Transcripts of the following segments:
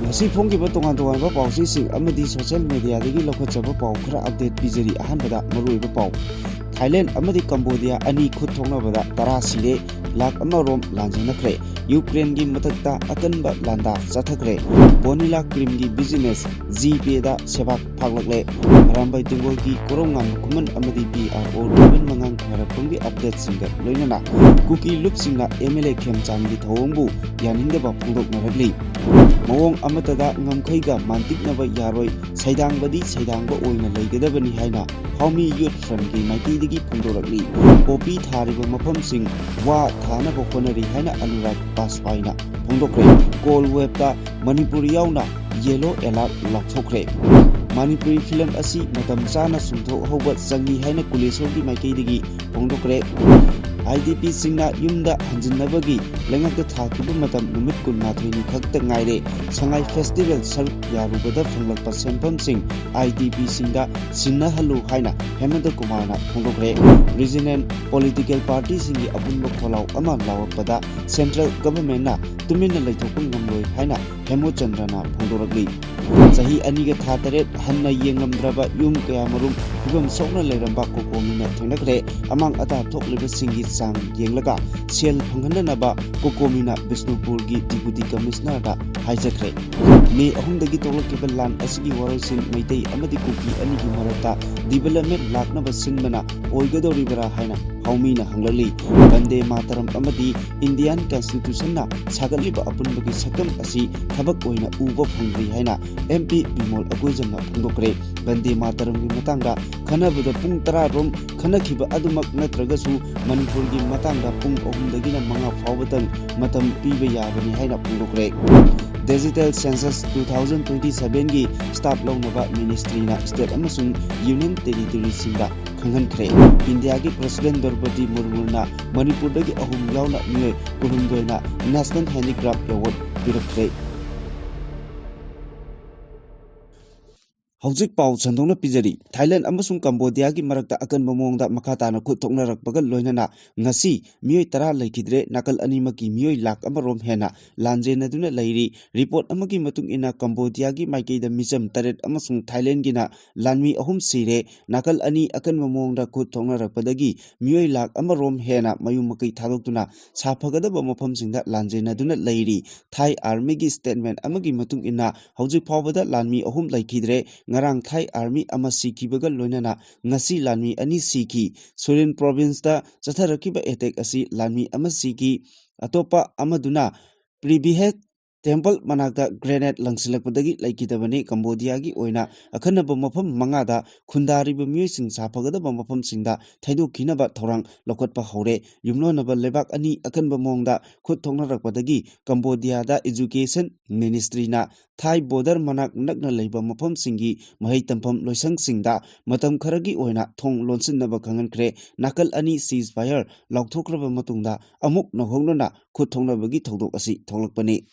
Ngasi phongkiba tongan-tonganba pausising amadi social mediadagi lokhatjaba pau khara update pijari ahanbada maruiba pau. Thailand amadi Cambodia ani khut thongnabada 10 sire lakh amarom lanjinakre. Ukraine gi matakta akanba landa chathakre. Bonila cream gi business GP da sebak phaglakle. Rambai Tengol gi korongan kuman amadi PRO ruben mangang kharapunggi update singa loinana. Kuki loop singa MLA khemcham gi thawongbu yaningdaba phongdoknaragli. Mawong amatada ngamkhaiga mantiknaba yaroi saidangbadi saidangba oina leigedabani haina Haumi Youth Front gi maitidagi phongdorakli. Popi thariba mafamsing wa thanaba honari haina Anurag Baspaina phongdokre. Call web ta Manipur yauna yellow alert lakthokre. Manipuri film asi matam chana sumtho hoba changi haina Kulesor gi maitidagi phongdokre. IDP singna yumda hanjinnabagi lengakta thakiba matam numit kunmathini khakta ngaire sangai festival sar yarubada phanglakpa senpam sing IDP singda sinna halu haina Hemant Kumar na phongdokre. Regional political party singi apunba kholau ama lawakpada central government na tuminna leithokun ngamloi haina Hemo Chandra na phongdorakli. Sahi aniga tha taret hanna yengamdraba yum kaya marum hibam sokna leiramba kokomina thengnakre amang ata thokliba singi sang yenglaga sel phanghananaba kokomina Bisnupur gi deputy commissioner da haijakre. Me ahumdagi tolakkiba lan asigi waroisin maitai amadi kuki anigi marata development laknaba sinbana oigadoribara haina haumina hanglali. Bande Mataram amadi Indian Constitution na sagatliba apunbagi sakam asi thabak oina uba phangri haina MP Bimol Agoijamna phongdokre. Bande Mataram gi matangda khanabada pung 10 rom khanakhiba adumak natragasu Manipur gi matangda pung 3 dagina 5 fawbatang matam piba yabani haina phongdokre. Digital Census 2027 gi staff lawnaba ministry na state amasung union territory singa khanghankre. India gi president Draupadi Murmu na Manipur dagi ahum yauna mioi kurumdoina National Handicraft Award pirakre. Hojik pau chandongna pijari Thailand amasung Cambodia gi marakta akanba mongda makhatana khut thoknarakpaga loinana ngasi mioi 10 leikidre nakal animaki mioi lakh amarom hena lanjenaduna leiri report amagi matung ina Cambodia gi maikeida micham taret amasung Thailand gina lanmi ahum sire nakal ani akanba mongda khut thoknarakpadagi mioi lakh amarom hena mayumakai thadoktuna saphagadaba mafamsingda lanjenaduna leiri. Thai army gi statement amagi matung ina hojik phawbada lanmi ahum leikidre ngarang Thai army ama sikibaga loinana ngasi lanmi ani siki. Surin province da chatharakiba attack asi lanmi ama siki atopa amaduna Pribihet temple manakta grenade langsilakpadagi laikidabani Cambodia gi oina akhanaba mafam mangada khundariba mioising saphagadaba mafamsingda thaidokhinaba thorang lokatpa hore. Yumlonaba lebak ani akanba mongda khut thoknarakpadagi Cambodia da education ministry na Thai border manak nakna leiba mafamsingi mahai tampham loisangsingda matam kharagi oina thong lonsinnaba khangankre. Nakal ani ceasefire lauthokraba matungda amuk nahognona khut thoknabagi thodok asi tholakpani.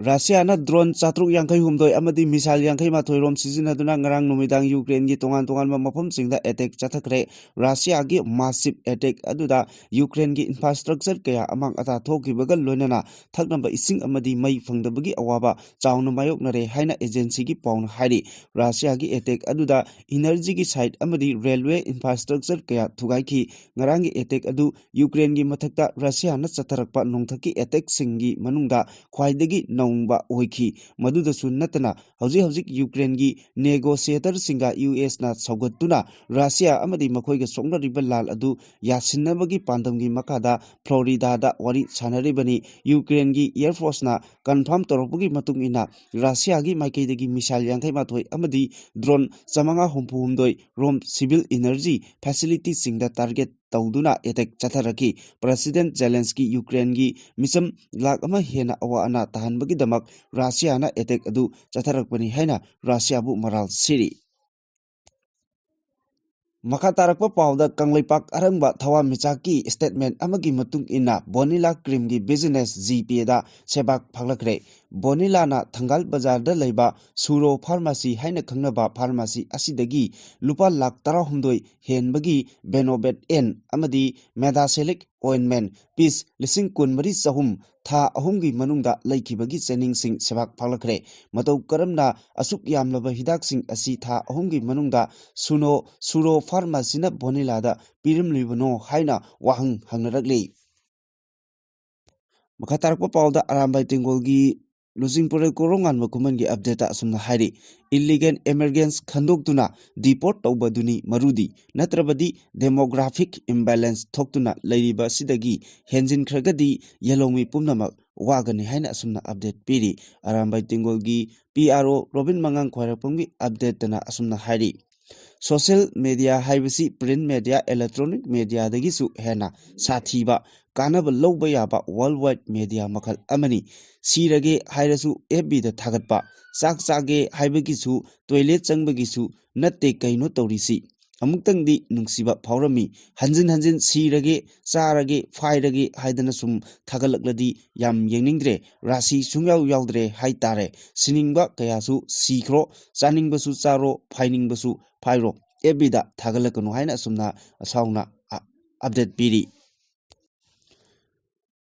Russia na drone chatruk yangkai humdoi amadi misal yangkai mathoi rom sizinaduna ngarang numidang Ukraine gi tongan mafam singda attack chathakre. Russia gi massive attack aduda Ukraine gi infrastructure kaya amang ata thokibaga loinana thaknamba ising amadi mai phangdabagi awaba chauna mayoknare haina agency gi pawn hairi. Russia gi attack aduda energy gi side amadi railway infrastructure kaya thugaiki. Ngarang gi attack adu Ukraine gi mathakta Russia na chatharakpa nongthaki attack singi manungda khwaidagi nongba oiki. Madudasu natana hojik Ukraine gi negotiator singa US na saugattuna Russia amadi makhoiga soknariba lal adu yasinnabagi pandamgi makada Florida da wari sanaribani. Ukraine gi Air Force na confirm torokpagi matung ina Russia gi maikeidagi missile yangkai mathoi amadi drone chamanga humdoi rom civil energy facility singda target tawduna attack chatharaki. President Zelensky Ukraine gi misam lakh ama hena awa ana tahanbagi damak Russia na attack adu chatharakpani haina Russia bu maral siri. Makatarakpa pauda Kangleipak arangba Thawa Michaki statement amagi matung ina Bonila cream gi business GP da sebak phaglakre. Bonilana Thangal Bazar da Laiba Suro Pharmacy Haina Khangnaba Pharmacy Asidagi Lupa Lak Tara Humdoi Henbagi Benobet N Amadi Medaselic Ointment Peace Lising Kun Mari Sahum Tha Ahumgi Manungda Laikibagi Sening Sing Sebak Palakre Matau Karamna Asuk Yamlaba Hidak Sing Asi Tha Ahumgi Manungda Suro Pharmacy na Bonilada Pirim Libano Haina Wahang Hangnaragli Makatarakpa Pauda Arambai Tingolgi Losing Pore Korongan Makumangi update asumna hari illegal immigrants khandokduna deport tawbaduni marudi natrabadi demographic imbalance thoktuna leiriba sidagi henjin khragadi yalomi pumnamak wagani haina asumna update piri Arambai Tingolgi PRO Robin Mangang Khwarapumgi update tana asumna hari Social media haibasi print media electronic media dagisu hena sathiba kanaba lawba yaba worldwide media makal amani sirage hairasu FB da thagatpa chak haibagisu toilet changbagisu natte kaino tawrisi amuktangdi nungsiba phawrami hanjin sirage charage fairage haidana sum thagalakladi yam yeningdre rasi sungyaw yawdre haitare siningba kayasu sikro chaningbasu charo fainingbasu Pyro Ebida Tagalakano Haina Sumna Sauna update piri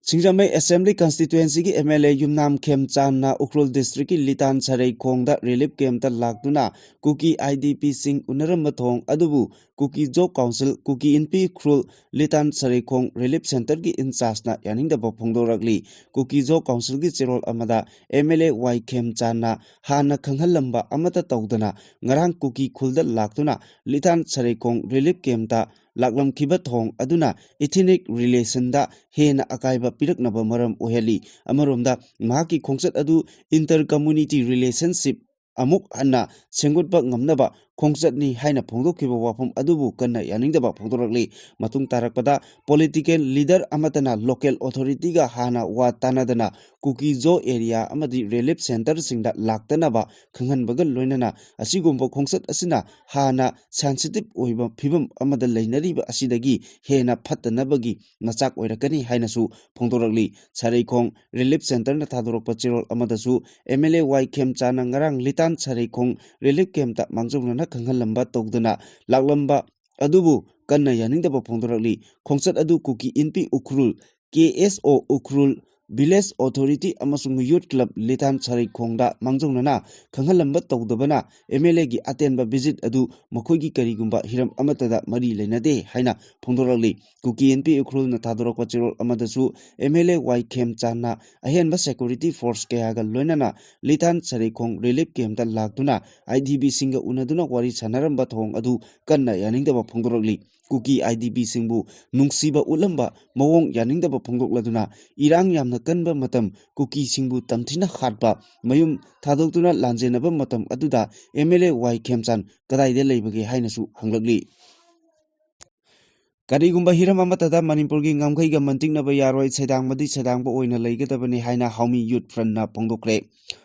Singjamai Assembly Constituency ki MLA Yumnam Khem Channa Ukhrul District ki Litan Sarai Khongda Relief Camp ta Laktuna Kuki IDP Sing Unaram Thong Adubu Kuki Job Council Kuki NP Ukhrul Litan Sarai Khong Relief Center ki in charge na yaning da phongdoragli Kuki Job Council ki chirol amada MLA Y Khem Channa hana khanghalamba amata tawdana ngarang Kuki Khulda Laktuna Litan Sarai Khong Relief Camp ta Laklam Kibat Hong Aduna ethnic relation da hena akaiba piraknaba maram oheli amaromda mahaki khongsat adu inter community relationship amuk anna sengutba ngamnaba khongsatni haina phongdokhiba wafum adubu kanna yaningdaba phongdorakli matung tarakpada political leader amatana local authority ga hana wa tanadana Kuki Jo area amadi relief center singda laktanaba khanghanbaga loinana asigomba khongsat asina hana sensitive oiba phibam amada leinariba asidagi hena phattanabagi nachak oirakani hainasu phongdorakli Saraikong relief center na thadorokpa chirol amadasu MLA Y Khem Chana ngarang litan Saraikong relief camp ta mangjongna khanghalamba togdana laklamba adubu kanna yaningdaba phongdorakli khongsat adu Kuki NP Ukhrul KSO Ukhrul Village Authority amasung Youth Club Litan Sarai Khongda mangjongna khanghalamba togdabana MLA gi atenba visit adu makhoigi karigumba hiram amatada mari leinade haina phongdorakli Kuki NP Ukhrul na thadorokpa chirol amadasu MLA Y Khem Channa ahenba security force kayaga loinana Litan Sarai Khong relief camp ta laktuna IDB singa unaduna wari sanaramba thong adu kanna yaningdaba phongdorakli Kuki IDB singbu nungsiba ulamba mawong yaningdaba phongdokladuna irang yamna kanba matam Kuki singbu tamthina khatba mayum thadokduna lanjenaba matam aduda MLA Y Khem Chan kadaide leibage hainasu hanglakli Karigumba hiram amatada Manipur gi ngamkhai ga mantingnaba yaroi sedangmadi sedangba oina leigadabani haina Haumi Youth Front na phongdokre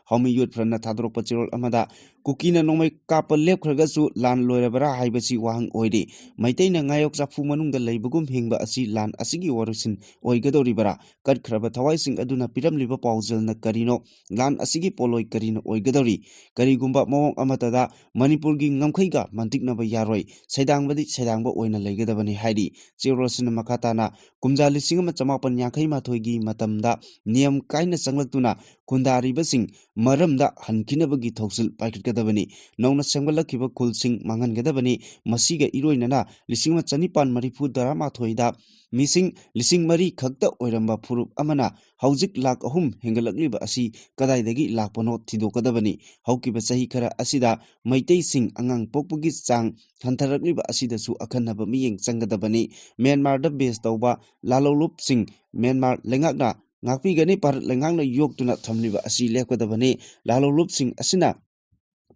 Haumi Youth Front na thadorokpa chirol amada Kukina nongmai kapa lepkhragasu lan loirabara haibasi wahang oide maitaina ngayok chaphu manungda leibagum hingba asi lan asigi warusin oigadoribara katkraba thawaising aduna piramliba paujal karino lan asigi poloi karino oigadori karigumba mawong amatada Manipur gi ngamkhai ga mantiknaba yaroi sedangba oina leigadabani haidi Chirosina Makatana Kumja Lisingama Chamapan Yakai Mathoigi Matamda Niam Kaina Sanglakuna Kundari Basing Maramda Hankinabagi Tosil Paikadabani Nona Sangala Kiba Kulsing Mangan Gadabani Masiga Iroinana Lisingma Chanipan Maripu Darama Thoida Missing Lising Mari Kakta Oiramba Purup Amana Hauzik Lak Ahum Hengalagliba Asi Kadaidagi Lakpano Tidokadabani Haukiba Sahikara Asida Maitei Sing Angang Pokpugi Sang Hantaragliba Asidasu Akanaba Miyeng Sangadabani Myanmar da base tauba lalolup sing Myanmar lengakna ngakpi gani par lengakna yok tuna thamliba asi lekwadabani lalolup sing asina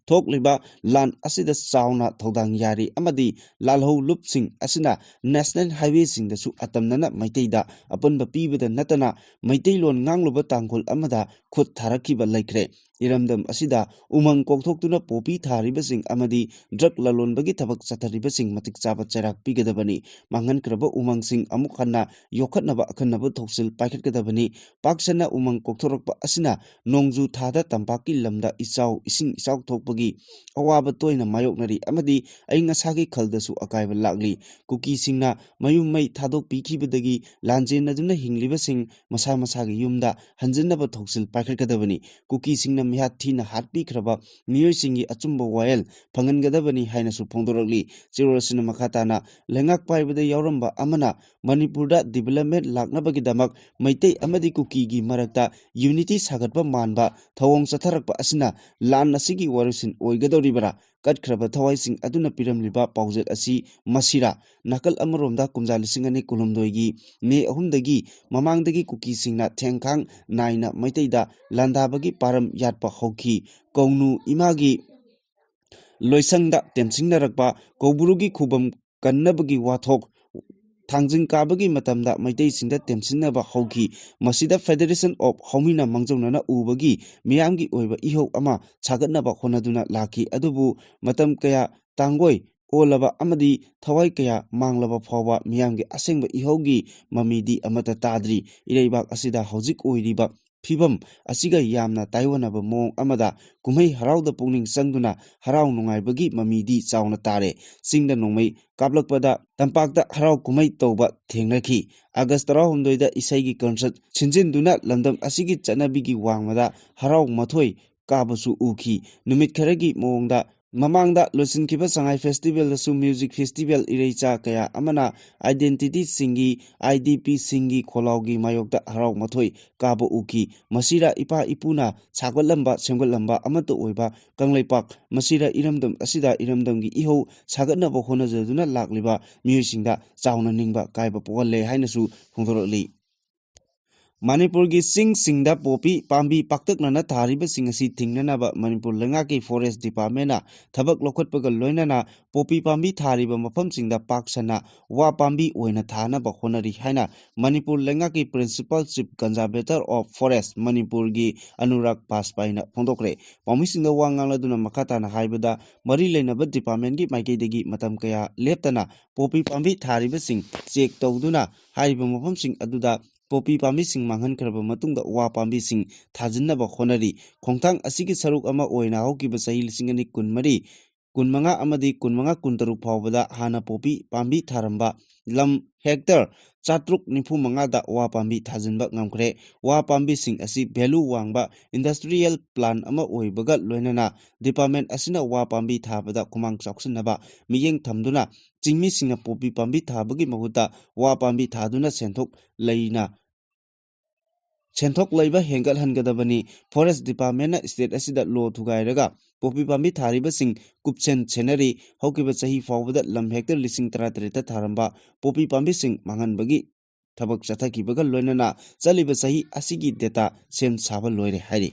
थोकलिबा लान असिदा चावना थौदांग यारी अमदी लालहौ लुपसिंग असिना national highway सिंगदसु अतमनना मैतेदा अपनबा पीबदा नतना मैतेलोन nganglुबा तांगखोल अमदा खुद थारखिबा लैख्रे इरमदम असिदा उमंग कोकथोक्तुना Poppy थारिबसिंग अमदी drug ललोनबगी थबक चथरिबसिंग मतिक चाबा चैराक पीगदबनी मांगनक्रबा उमंगसिंग अमुक हन्ना योखतनबा अखनबा थौसिल पाइखतगदबनी पाकसना उमंग कोकथोरकबा असिना नोंजु थादा तंपाकी lambda इचाव इसिंग इचाव थोकपगी अवाबा तोयना मायोकनरी अमदी अइंगासागी खलदसु अकायबा लागली cookie सिंगना मयुम मै थादोक पीखिबदगी लांजेनदुना हिंगलिबसिंग मसा मसागी युमदा हंजनबा थौसिल पाइखतगदबनी cookie सिंगना मिहात थीना हातपीखरबा मियोयसिंगी अचुंबा vial फंगनगदबनी हाइनसु फोंदोरकली चिरोरसिना मखाताना लेंगाक पाइबदा यावरंबा अमना मणिपुरदा development लाकनबगीदमक Meitei अमदी कुकीगी मरकता unity सागतबा मानबा थवोंग चथरकबा असिना लान असिगी वारुसिन ओइगदौरिबरा कटख्रबा थवाइसिंग अदुना पिरमलिबा पाउजेट असि मसिरा नकल अमरोमदा कुमजा लिसिंग अनि कुलुमदोइगी मे अहुमदगी ममांगदगी कुकी सिंगना थेंखांग नाइना मैतैदा लांदाबगी पारम यातपा हौखी कौनु इमागी लोइसंगदा टेमसिंगनरकबा कौबुरुगी खुबम कन्नबगी वाथोक थांजिंग काबगी मतमदा मैतै सिंगदा टेमसिंगनबा हौखी मसिदा फेडरेशन ऑफ हौमिना मंगजौनना उबगी मियामगी ओइबा इहौ अमा छागतनबा होनदुना लाखी अदुबु मतम कया तांगोय ओलबा अमदी थवाई कया मांगलबा फावबा मियामगी असेंगबा इहौगी ममीदी अमता ताद्री इरैबाक असिदा हौजिक ओइरिबा फिबम असिगा यामना ताइवनबा मोंग अमदा कुमई हराउदा पुनिंग संगदुना हराउ नुंगाइबगी ममीदी चावना तारे सिंगदा नोंमै कापलकपदा तंपाकदा हराउ कुमई तौबा थेंगनखी अगस्त 16 दा इसाईगी कंसर्ट छिंजिनदुना लंदम असिगी चनबिगी वांगमदा हराउ मथोय काबसु उखी नुमित खरगी मोंगदा ममांगदा लोसिनखिबा संगाई फेस्टिवल दसु म्यूजिक फेस्टिवल इरेचा कया अमना आइडेंटिटी सिंगी आईडीपी सिंगी खोलाउगी मायोकदा हराउ मथोय काबो उखी मसिरा इपा इपुना छागलंबा सेमगलंबा अमतो ओइबा कंगलैपाक मसिरा इरमदम असिदा इरमदमगी इहौ छागनबा होनजदुना लाक्लिबा मियोइसिंगदा चावना निंगबा कायबा पोगले हाइनसु फोंदोरकली मणिपुर की सिंगदा पोपी पांबी पाक्तकना थारिबसिंग असि थिंगननाबा मणिपुर लेंगाकी फॉरेस्ट डिपार्टमेंट थबक लोखटपग लोइनना पोपी पांबी थारिबा मफमसिंगदा पाकसना वा पांबी ओइना थानबा होनरी हाइना मणिपुर लेंगाकी principal chief conservator of forest Manipur की अनुराग पासपाइना फोंदोकरे पामिसिंगदा वांगांगलदुना मखाताना हाइबदा मरी लेनबा डिपार्टमेंट की माइकेदगी मतम कया लेप्तना पोपी पांबी थारिबसिंग चेक तौदुना हाइबा मफमसिंग अदुदा पोपी पांबीसिंग मांगहनखरबा मतुंगदा वा पांबीसिंग थाजिन्नबा होनरी खोंथांग असिगी सरुक अमा ओइना हौकिबा सही 2014 15 अमदी 15 फावबदा हाना पोपी पांबी थारंबा लम हेक्टर 495 दा वा पांबी थाजिनबा ngamkhre वा पांबीसिंग असि भेलु वांगबा इंडस्ट्रियल प्लान अमा ओइबगा लोइनना डिपार्टमेंट असिना वा पांबी थाबदा कुमांग चौक्सनबा मियेंग थमदुना चिंगमीसिंगना पोपी पांबी थाबगी महुता वा पांबी थादुना सेंथोक लैबा हेंगल हनगदबनी फॉरेस्ट डिपार्टमेंट स्टेट असिदा लो थुगाइरगा पोपी पांबी थारिबसिंग कुपसेन सेनरी हौकिबा सही फावबदा लम हेक्टर 13 थारंबा पोपी पांबीसिंग मांगनबगी थबक चथकिबगा लोइनना चलिबा सही असिगी डेटा सेम साबा लोइरे हाइरि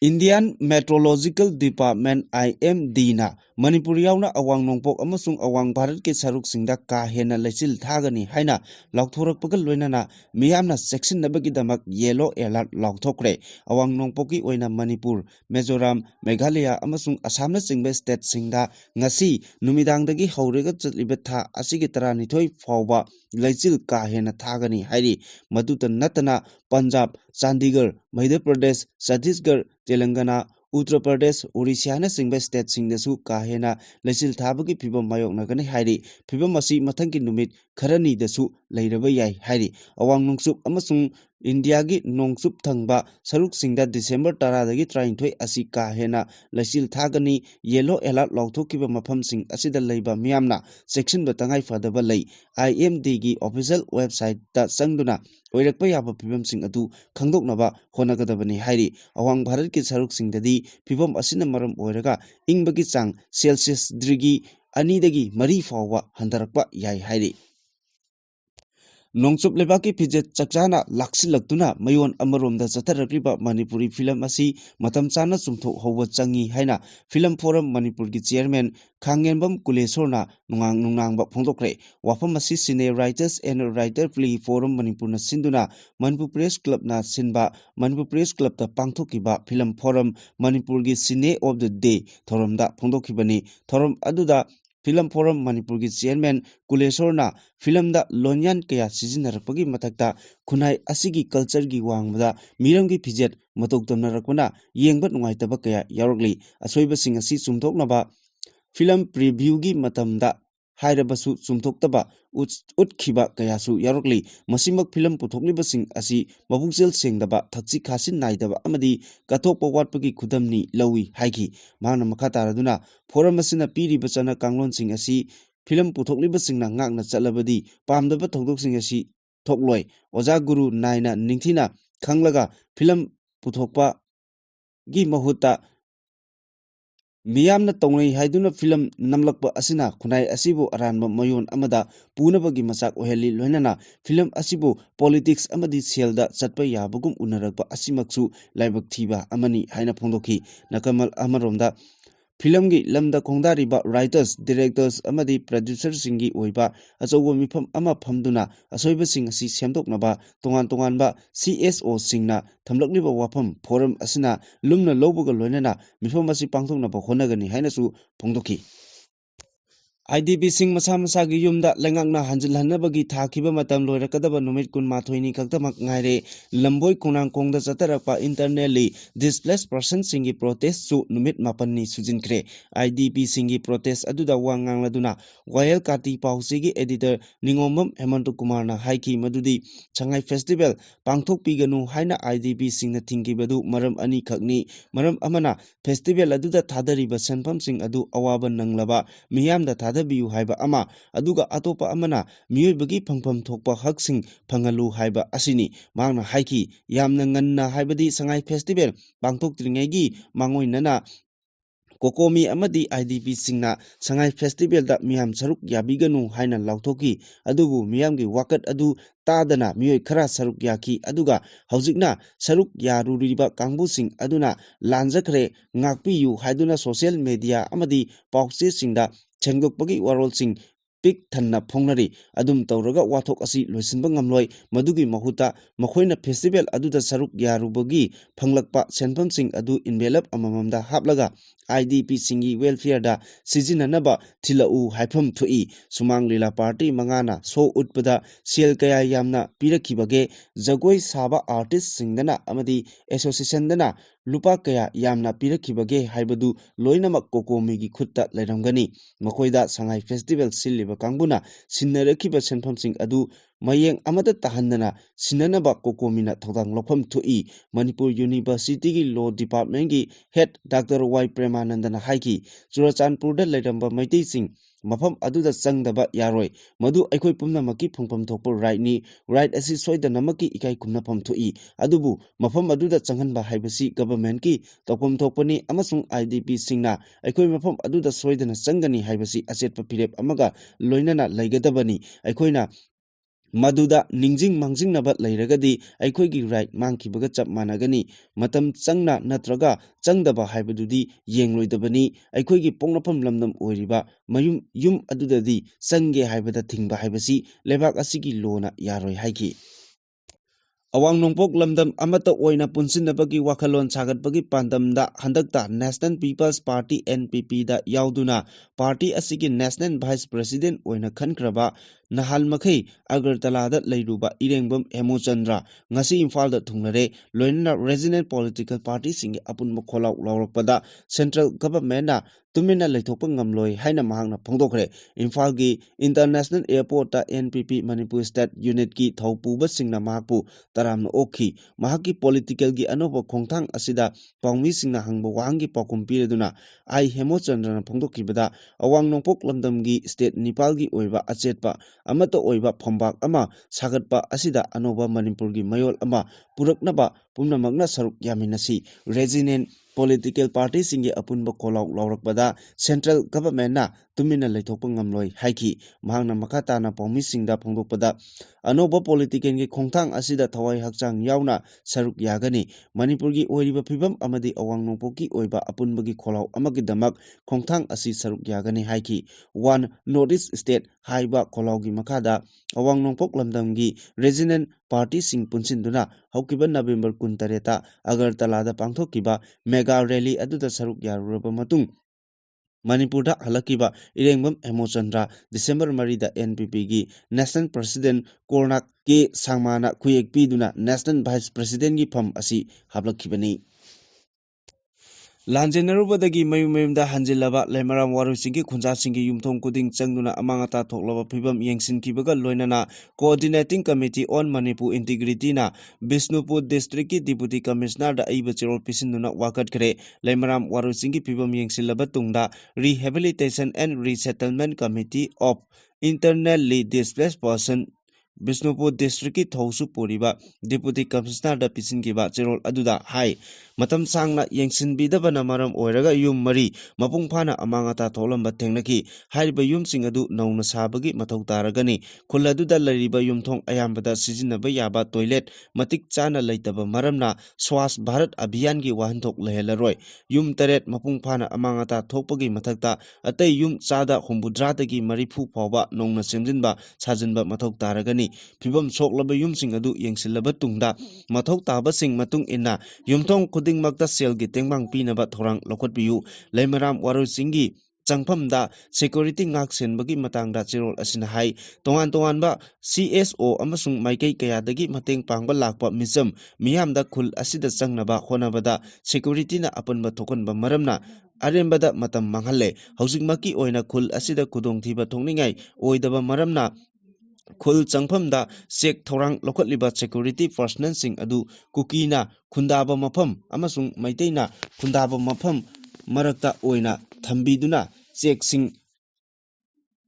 इंडियन मेट्रोलॉजिकल डिपार्टमेंट IMD ना मणिपुर यावना अवांग नोंपोक अमसुंग अवांग भारत के सरुक सिंगदा का हेना लेचिल थागनी हाइना लाउथोरकपग लोइनना मियामना सेक्शननबगीदमक येलो अलर्ट लाउथोकरे अवांग नोंपोकी ओइना मणिपुर मिजोरम मेघालय अमसुंग असमना सिंगबे स्टेट सिंगदा ngasi नुमिदांगदगी हौरेगा चतलिबे था असिगी 12 फावबा लेचिल का हेना थागनी हाइरि मदुत नतना पंजाब चंडीगढ़ मध्य प्रदेश छत्तीसगढ़ तेलंगाना उत्तर प्रदेश ओडिशा न सिंगबे स्टेट सिंगदसु का हेना लेचिल थाबगी फिबम मायोकनगनी हाइरि फिबम असि मथंगी नुमित खरनी दसु लैरबा याइ हाइरि अवांग नोंसुप अमसुंग इंडिया की नोंसुप थंगबा सरुक सिंगदा डिसेंबर 10 दगी 23 असि का हेना लेचिल थागनी येलो अलर्ट लाउथोकिबा मफम सिंग असिदा लैबा मियामना सेक्शन बतंगाई फदबा लै IMD की ऑफिशियल वेबसाइट ता संगदुना ओइरकपा याबा फिबम सिंग अदु खंगदोकनबा होनगदबनी हाइरि अवांग भारत की सरुक सिंगददी फिबम असिना मरम ओइरगा इंगबगी चांग सेल्सियस डिग्री 2 दगी 3 फावबा हंदरकपा याइ हाइरि Nongchup lebaki phijet chakchana laksilaktuna mayon amaromda chatharakliba Manipuri film asi matam chana chumthok howa changi haina film forum Manipur gi chairman Khangenbam Kulesorna nungnangba phongdokre wafam asi Cine Writers and Writer Play Forum Manipur na sinduna Manipur Press Club na sinba Manipur Press Club ta pangthokiba film forum Manipur gi Cine of the Day thoromda phongdokibani thorom aduda Film Forum Manipur gi chairman Kulesorna film da lonyan kaya sizinarapagi matakta khunai asigi culture gi wangbada miram gi phijet matok tamnarakuna yengbat nungaitaba kaya yaurokli asoiba sing asi chumthoknaba film preview gi matamda hairabasu chumthoktaba utkhiba kayasu yarokli masimak film puthokliba sing asi mabungchel sengdaba thakchi khasin naidaba amadi kathokpa watpagi khudamni lawi haiki mana makha taraduna forum asina piri bachana kanglon sing asi film puthokliba singna ngakna chalabadi pamdaba thokdok sing asi thokloi oja guru naina ningthina khanglaga film puthokpa gi mahuta Miyamna tongnai haiduna film namlakpa asina khunai asibu aranba mayon amada punabagi masak oheli loinana film asibu politics amadi selda chatpa yabagum unarakpa asimaksu laibak thiba amani haina phongdoki nakamal amaromda film gi lamda khongdariba writers directors amadi producer singi oiba achobo mifam ama phamduna asoiba sing asi semdoknaba tongan ba CSO singna thamlakliba wafam forum asina lumna lobuga loinana mifam asi pangthoknaba honagani hainasu phongdoki IDP sing masa gi yumda lengakna hanjilhanabagi thakiba matam loirakadaba numit kun mathoini kaktamak ngaire lamboi konang kongda chatarapa internally displaced person singi protest su numit mapanni sujinkre IDP singi protest aduda wangang laduna Royal Kati Pausigi editor Ningombam Hemanto Kumar na haiki madudi Changai Festival pangthok piganu haina IDP singna thingkibadu maram ani khakni maram amana festival aduda thadariba senpham sing adu awaba nanglaba miyamda thadabiyu haiba ama aduga atopa amana miyoibagi phangpham thokpa haksing phangalu haiba asini mangna haiki yamna nganna haibadi Sangai Festival pangthok tringai mangoinana Kokomi amadi IDP singna Sangai Festival da miyam saruk yabiganu haina lauthoki adubu miyamgi wakat adu tadana miyoi khara saruk yaki aduga haujikna saruk yaruriba kangbu sing aduna lanjakre ngakpiyu haiduna social media amadi pauche singda chengdokpagi warol sing pik thanna phongnari adum tawraga wathok asi loisinba ngamloi madugi mahuta makhoina festival aduda saruk yarubagi phanglakpa senpham sing adu envelope amamamda haplaga IDP singi welfare da sizinanaba thilau haifam thui sumang lila party mangana so utpada sel kaya yamna pirakhibage jagoi saba artist singdana amadi association dana lupa kaya yamna pirakhibage haibadu loinamak kokomi gi khutta lairamgani makoida Sangai Festival siliba kangbuna sinnarakhiba senpham sing adu mayeng amata tahandana sinanaba kokomina thodang lopham thui Manipur University gi Law Department gi head Dr. Y Premanandana haiki Churachandpur da lairamba maitai sing mafam aduda changdaba yaroi madu aikoi pumnamaki phongpham thokpa right ni right asi soidanamaki ikai kumnapam thui adubu mafam aduda changhanba haibasi government ki tokpam thokpani amasung IDP singna aikoi mafam aduda soidana changani haibasi achetpa pirep amaga loinana laigadabani aikoina Maduda ningjing mangjing nabat lairagadi aikoigi right mangkibaga chap managani matam changna natraga changdaba haibadudi yengloidabani aikoigi pongnapam lamdam oiriba mayum yum adudadi changge haibada thingba haibasi lebak asigi lona yaroi haiki Awang nongpok lamdam amata oina punsinabagi wakhalon sagatbagi pandamda handakta National People's Party NPP da yauduna party asigi National Vice President oina khankraba nahal makhai Agartala da leiruba Irengbam Hemochandra ngasi Imphal da thungnare loinana regional political party singi apun mokholau lawrakpada central government na tumina leithokpa ngamloi haina mahangna phongdokre Imphal gi International Airport ta NPP Manipur State Unit ki thaupuba singna mahakpu taramna okhi mahaki political gi anoba khongthang asida pawmi singna hangba wahangi pakum pireduna ai Hemochandra na phongdokibada awang nongpok lamdam gi state Nepal gi oiba achetpa amata oiba phambak ama sagatpa asida anoba Manipur gi mayol ama puraknaba pumnamakna saruk yaminasi regional political party singi apunba kholau lawrakpada central government na ꯇꯨꯃꯤꯟꯅ ꯂꯩꯊꯣꯛꯄ ꯉꯝꯂꯣꯏ ꯍꯥꯏꯈꯤ ꯃꯍꯥꯛꯅ ꯃꯈꯥ ꯇꯥꯅ ꯄꯥꯎꯃꯤꯁꯤꯡꯗ ꯐꯣꯡꯗꯣꯛꯄꯗ ꯑꯅꯧꯕ ꯄꯣꯂꯤꯇꯤꯀꯦꯜꯒꯤ ꯈꯣꯡꯊꯥꯡ ꯑꯁꯤꯗ ꯊꯋꯥꯏ ꯍꯛꯆꯥꯡ ꯌꯥꯎꯅ ꯁꯔꯨꯛ ꯌꯥꯒꯅꯤ ꯃꯅꯤꯄꯨꯔꯒꯤ ꯑꯣꯏꯔꯤꯕ ꯐꯤꯚꯝ ꯑꯃꯗꯤ ꯑꯋꯥꯡ ꯅꯣꯡꯄꯣꯛꯀꯤ ꯑꯣꯏꯕ ꯑꯄꯨꯟꯕꯒꯤ ꯈꯣꯜꯂꯥꯎ ꯑꯃꯒꯤꯗꯃꯛ ꯈꯣꯡꯊꯥꯡ ꯑꯁꯤ ꯁꯔꯨꯛ ꯌꯥꯒꯅꯤ ꯍꯥꯏꯈꯤ ꯋꯥꯟ ꯅꯣꯔꯠ ꯏꯁ ꯁ꯭ꯇꯦꯠ ꯍꯥꯏꯕ ꯈꯣꯜꯂꯥꯎꯒꯤ ꯃꯈꯥꯗ ꯑꯋꯥꯡ ꯅꯣꯡꯄꯣꯛ ꯂꯝꯗꯝꯒꯤ ꯔꯤꯖꯅꯦꯜ ꯄꯥꯔꯇꯤꯁꯤꯡ ꯄꯨꯟꯁꯤꯟꯗꯨꯅ ꯍꯧꯈꯤꯕ ꯅꯕꯦꯝꯕꯔ 18ꯇ ꯑꯒꯔꯇꯂꯥꯗ ꯄꯥꯡꯊꯣꯛꯈꯤꯕ ꯃꯦꯒꯥ ꯔꯦꯂꯤ ꯑꯗꯨꯗ ꯁꯔꯨꯛ ꯌꯥꯔꯨꯔꯕ ꯃꯇꯨꯡ ꯃꯅꯤꯄꯨꯔꯗ ꯍꯜꯂꯛꯈꯤꯕ ꯏꯔꯦꯡꯕꯝ ꯍꯦꯃꯣꯆꯟꯗ꯭ꯔ ꯗꯤꯁꯦꯝꯕꯔ 4ꯗ NPPꯒꯤ ꯅꯦꯁꯅꯦꯜ ꯄ꯭ꯔꯁꯤꯗꯦꯟꯠ ꯀꯣꯔꯅꯥꯛ ꯀꯦ ꯁꯥꯡꯃꯥꯅ ꯈꯨꯌꯦꯛ ꯄꯤꯗꯨꯅ ꯅꯦꯁꯅꯦꯜ ꯚꯥꯏꯁ ꯄ꯭ꯔꯁꯤꯗꯦꯟꯠꯒꯤ ꯐꯝ ꯑꯁꯤ ꯍꯥꯞꯂꯛꯈꯤꯕꯅꯤ ꯂꯥꯟꯖꯦꯟꯅꯔꯨꯕꯗꯒꯤ ꯃꯌꯨꯝꯗ ꯍꯟꯖꯤꯜꯂꯕ ꯂꯩꯃꯔꯥꯝ ꯋꯥꯔꯣꯏꯆꯤꯡꯒꯤ ꯈꯨꯟꯖꯥꯁꯤꯡꯒꯤ ꯌꯨꯝꯊꯣꯡ ꯈꯨꯗꯤꯡ ꯆꯪꯗꯨꯅ ꯑꯃꯥꯡ ꯑꯇꯥ ꯊꯣꯛꯂꯕ ꯐꯤꯚꯝ ꯌꯦꯡꯁꯤꯟꯈꯤꯕꯒ ꯂꯣꯏꯅꯅ ꯀꯣꯑꯣꯔꯗꯤꯅꯦꯇꯤꯡ ꯀꯃꯤꯇꯤ ꯑꯣꯟ ꯃꯅꯤꯄꯨꯔ ꯏꯟꯇꯤꯒ꯭ꯔꯤꯇꯤꯅ ꯕꯤꯁꯅꯨꯄꯨꯔ ꯗꯤꯁꯇ꯭ꯔꯤꯛꯀꯤ ꯗꯤꯄꯨꯇꯤ ꯀꯃꯤꯁꯅꯔꯗ ꯑꯏꯕ ꯆꯦꯔꯣꯜ ꯄꯤꯁꯤꯟꯗꯨꯅ ꯋꯥꯀꯠꯈ꯭ꯔꯦ ꯂꯩꯃꯔꯥꯝ ꯋꯥꯔꯣꯏꯆꯤꯡꯒꯤ ꯐꯤꯚꯝ ꯌꯦꯡꯁꯤꯜꯂꯕ ꯇꯨꯡꯗ rehabilitation and resettlement committee of internally displaced person Bishnupur ꯗꯤꯁꯇ꯭ꯔꯤꯛꯀꯤ ꯊꯧꯁꯨ ꯄꯨꯔꯤꯕ ꯗꯤꯄꯨꯇꯤ ꯀꯃꯤꯁꯅꯔꯗ ꯄꯤꯁꯤꯟꯈꯤꯕ ꯆꯦꯔꯣꯜ ꯑꯗꯨꯗ ꯍꯥꯏ ꯃꯇꯝ ꯁꯥꯡꯅ ꯌꯦꯡꯁꯤꯟꯕꯤꯗꯕꯅ ꯃꯔꯝ ꯑꯣꯏꯔꯒ ꯌꯨꯝ 4 ꯃꯄꯨꯡ ꯐꯥꯅ ꯑꯃꯥꯡ ꯑꯇꯥ ꯊꯣꯛꯂꯝꯕ ꯊꯦꯡꯅꯈꯤ ꯍꯥꯏꯔꯤꯕ ꯌꯨꯝꯁꯤꯡ ꯑꯗꯨ ꯅꯧꯅ ꯁꯥꯕꯒꯤ ꯃꯊꯧ ꯇꯥꯔꯒꯅꯤ ꯈꯨꯜ ꯑꯗꯨꯗ ꯂꯩꯔꯤꯕ ꯌꯨꯝꯊꯣꯡ ꯑꯌꯥꯝꯕꯗ ꯁꯤꯖꯤꯟꯅꯕ ꯌꯥꯕ ꯇꯣꯏꯂꯦꯠ ꯃꯇꯤꯛ ꯆꯥꯅ ꯂꯩꯇꯕ ꯃꯔꯝꯅ ꯁ꯭ꯋꯥꯁ ꯚꯥꯔꯠ ꯑꯚꯤꯌꯥꯟꯒꯤ ꯋꯥꯍꯟꯊꯣꯛ ꯂꯩꯍꯜꯂꯔꯣꯏ ꯌꯨꯝ 8 ꯃꯄꯨꯡ ꯐꯥꯅ ꯑꯃꯥꯡ ꯑꯇꯥ ꯊꯣꯛꯄꯒꯤ ꯃꯊꯛꯇ ꯑꯇꯩ ꯌꯨꯝ ꯆꯥꯗ 70ꯗꯒꯤ 40 ꯐꯥꯎꯕ ꯅꯧꯅ ꯁꯦꯝꯖꯤꯟꯕ ꯁꯥꯖꯤꯟꯕ ꯃꯊꯧ ꯇꯥꯔꯒꯅꯤ ꯐꯤꯚꯝ ꯁꯣꯛꯂꯕ ꯌꯨꯝꯁꯤꯡ ꯑꯗꯨ ꯌꯦꯡꯁꯤꯜꯂꯕ ꯇꯨꯡꯗ ꯃꯊꯧ ꯇꯥꯕꯁꯤꯡ ꯃꯇꯨꯡ ꯏꯟꯅ ꯌꯨꯝꯊꯣꯡ ꯈꯨꯗꯤꯡꯃꯛꯇ ꯁꯦꯜꯒꯤ ꯇꯦꯡꯕꯥꯡ ꯄꯤꯅꯕ ꯊꯧꯔꯥꯡ ꯂꯧꯈꯠꯄꯤꯌꯨ ꯂꯩꯃꯔꯥꯝ ꯋꯥꯔꯣꯏꯆꯤꯡꯒꯤ ꯆꯪꯐꯝꯗ ꯁꯦꯀ꯭ꯌꯨꯔꯤꯇꯤ ꯉꯥꯛ ꯁꯦꯟꯕꯒꯤ ꯃꯇꯥꯡꯗ ꯆꯦꯔꯣꯜ ꯑꯁꯤꯅ ꯍꯥꯏ ꯇꯣꯉꯥꯟ ꯇꯣꯉꯥꯟꯕ CSO ꯑꯃꯁꯨꯡ ꯃꯥꯏꯀꯩ ꯀꯌꯥꯗꯒꯤ ꯃꯇꯦꯡ ꯄꯥꯡꯕ ꯂꯥꯛꯄ ꯃꯤꯆꯝ ꯃꯤꯌꯥꯝꯗ ꯈꯨꯜ ꯑꯁꯤꯗ ꯆꯪꯅꯕ ꯍꯣꯠꯅꯕꯗ ꯁꯦꯀ꯭ꯌꯨꯔꯤꯇꯤꯅ ꯑꯄꯟꯕ ꯊꯣꯛꯍꯟꯕ ꯃꯔꯝꯅ ꯑꯔꯦꯝꯕꯗ ꯃꯇꯝ ꯃꯥꯡꯍꯜꯂꯦ ꯍꯧꯖꯤꯛꯃꯛꯀꯤ ꯑꯣꯏꯅ ꯈꯨꯜ ꯑꯁꯤꯗ ꯈꯨꯗꯣꯡꯊꯤꯕ ꯊꯣꯛꯅꯤꯡꯉꯥꯏ ꯑꯣꯏꯗꯕ ꯃꯔꯝꯅ ꯈꯨꯜ ꯆꯪꯐꯝꯗ ꯆꯦꯛ ꯊꯧꯔꯥꯡ ꯂꯧꯈꯠꯂꯤꯕ ꯁꯦꯀ꯭ꯌꯨꯔꯤꯇꯤ ꯄꯔꯁꯅꯦꯜꯁꯤꯡ ꯑꯗꯨ ꯀꯨꯀꯤꯅ ꯈꯨꯟꯗꯥꯕ ꯃꯐꯝ ꯑꯃꯁꯨꯡ ꯃꯩꯇꯩꯅ ꯈꯨꯟꯗꯥꯕ ꯃꯐꯝ ꯃꯔꯛꯇ ꯑꯣꯏꯅ ꯊꯝꯕꯤꯗꯨꯅ